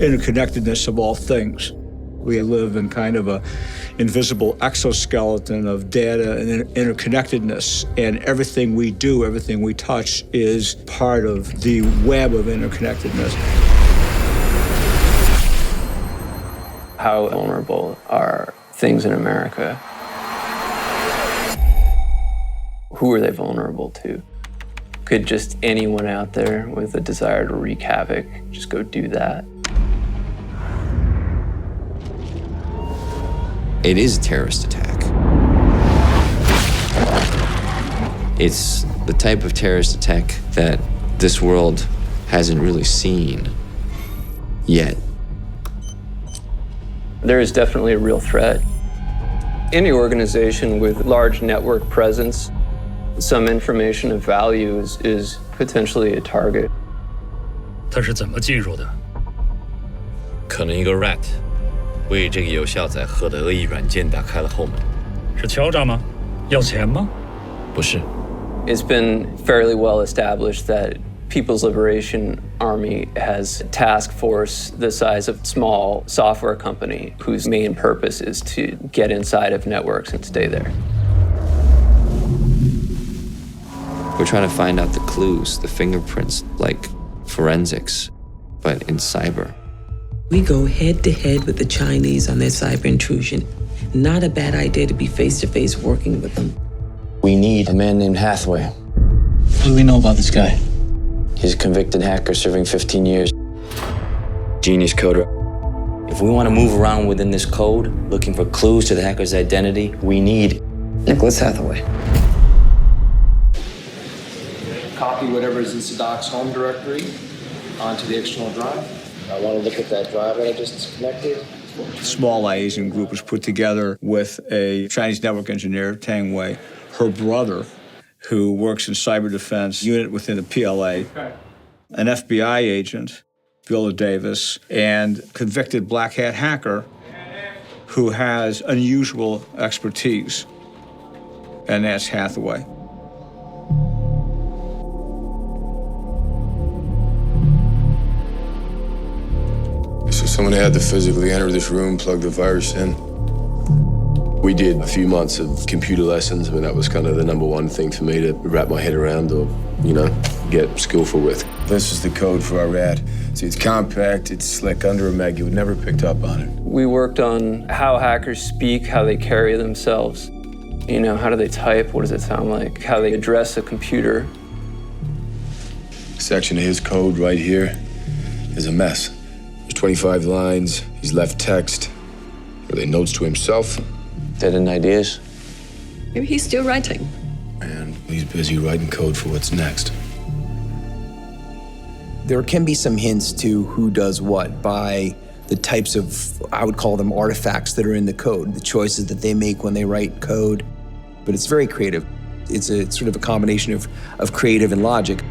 interconnectedness of all things. We live in kind of a invisible exoskeleton of data and interconnectedness, and everything we do, everything we touch is part of the web of interconnectedness. How vulnerable are things in America? Who are they vulnerable to? Could just anyone out there with a desire to wreak havoc just go do that? It is a terrorist attack. It's the type of terrorist attack that this world hasn't really seen yet. There is definitely a real threat. Any organization with large network presence, some information of value is potentially a target. 它是怎么进入的？可能一个 rat 为这个有下载核的恶意软件打开了后门。是敲诈吗？要钱吗？不是。It's been fairly well established that People's Liberation Army has a task force the size of a small software company whose main purpose is to get inside of networks and stay there. We're trying to find out the clues, the fingerprints, like forensics, but in cyber. We go head to head with the Chinese on their cyber intrusion. Not a bad idea to be face to face working with them. We need a man named Hathaway. What do we know about this guy? He's a convicted hacker serving 15 years. Genius coder. If we want to move around within this code, looking for clues to the hacker's identity, we need Nicholas Hathaway. Copy whatever's in Sadaq's home directory onto the external drive. I want to look at that drive that I just connected. A small liaison group was put together with a Chinese network engineer, Tang Wei, her brother, who works in cyber defense unit within the PLA, an FBI agent, Bill Davis, and convicted Blackhat hacker who has unusual expertise, and that's Hathaway. So someone had to physically enter this room, plug the virus in. We did a few months of computer lessons. I mean, that was kind of the number one thing for me to wrap my head around or, get skillful with. This is the code for our rat. See, it's compact, it's slick, under a meg. You would never picked up on it. We worked on how hackers speak, how they carry themselves. How do they type? What does it sound like? How they address a computer. Section of his code right here is a mess. There's 25 lines. He's left text. Are they notes to himself? Dead end ideas? Maybe he's still writing. And he's busy writing code for what's next. There can be some hints to who does what by the types of, I would call them artifacts that are in the code, the choices that they make when they write code. But it's very creative. It's a sort of a combination of creative and logic.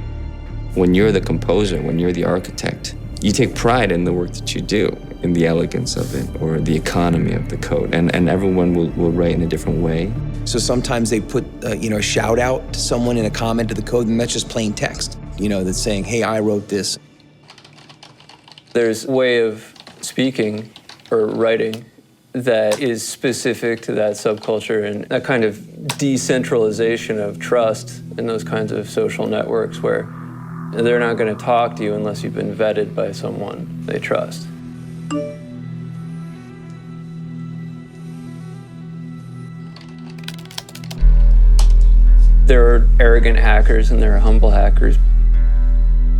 When you're the composer, when you're the architect, you take pride in the work that you do, in the elegance of it or the economy of the code. And everyone will write in a different way. So sometimes they put a shout out to someone in a comment to the code, and that's just plain text, that's saying, hey, I wrote this. There's a way of speaking or writing that is specific to that subculture, and that kind of decentralization of trust in those kinds of social networks where they're not going to talk to you unless you've been vetted by someone they trust. There are arrogant hackers and there are humble hackers.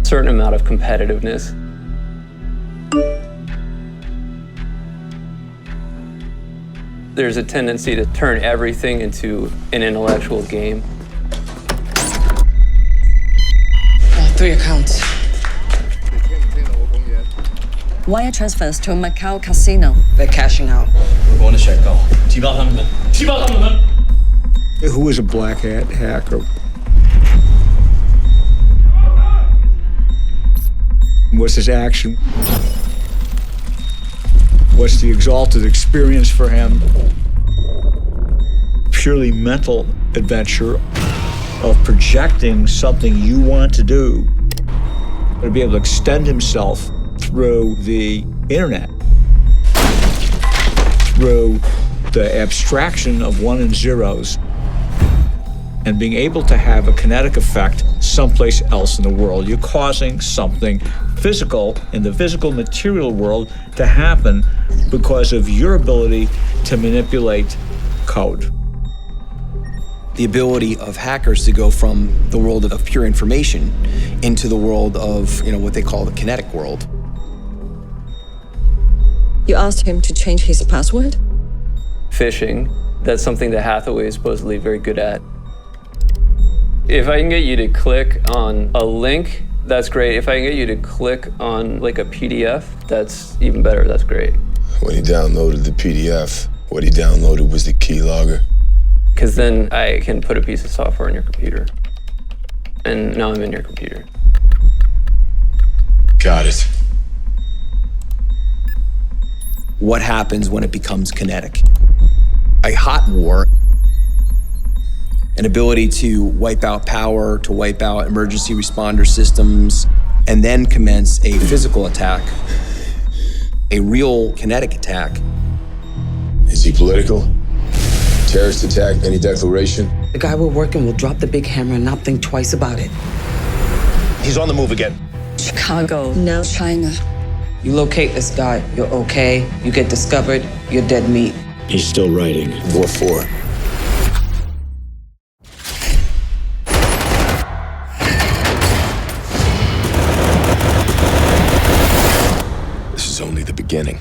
A certain amount of competitiveness. There's a tendency to turn everything into an intellectual game. 3 accounts. Wire transfers to Macau casino. They're cashing out. We're going to Chicago. 提报他们的，提报他们的。 Who was a Blackhat hacker? Was his action? What's the exalted experience for him? Purely mental adventure of projecting something you want to do, to be able to extend himself through the internet, through the abstraction of one and zeros, and being able to have a kinetic effect someplace else in the world. You're causing something physical in the physical material world to happen because of your ability to manipulate code. The ability of hackers to go from the world of pure information into the world of, what they call the kinetic world. You asked him to change his password? Phishing, that's something that Hathaway is supposedly very good at. If I can get you to click on a link, that's great. If I can get you to click on like a PDF, that's even better, that's great. When he downloaded the PDF, what he downloaded was the keylogger. Because then I can put a piece of software in your computer. And now I'm in your computer. Got it. What happens when it becomes kinetic? A hot war, an ability to wipe out power, to wipe out emergency responder systems, and then commence a physical attack, a real kinetic attack. Is he political? Terrorist attack, any declaration? The guy we're working will drop the big hammer and not think twice about it. He's on the move again. Chicago, now China. You locate this guy, you're okay. You get discovered, you're dead meat. He's still writing. What for? This is only the beginning.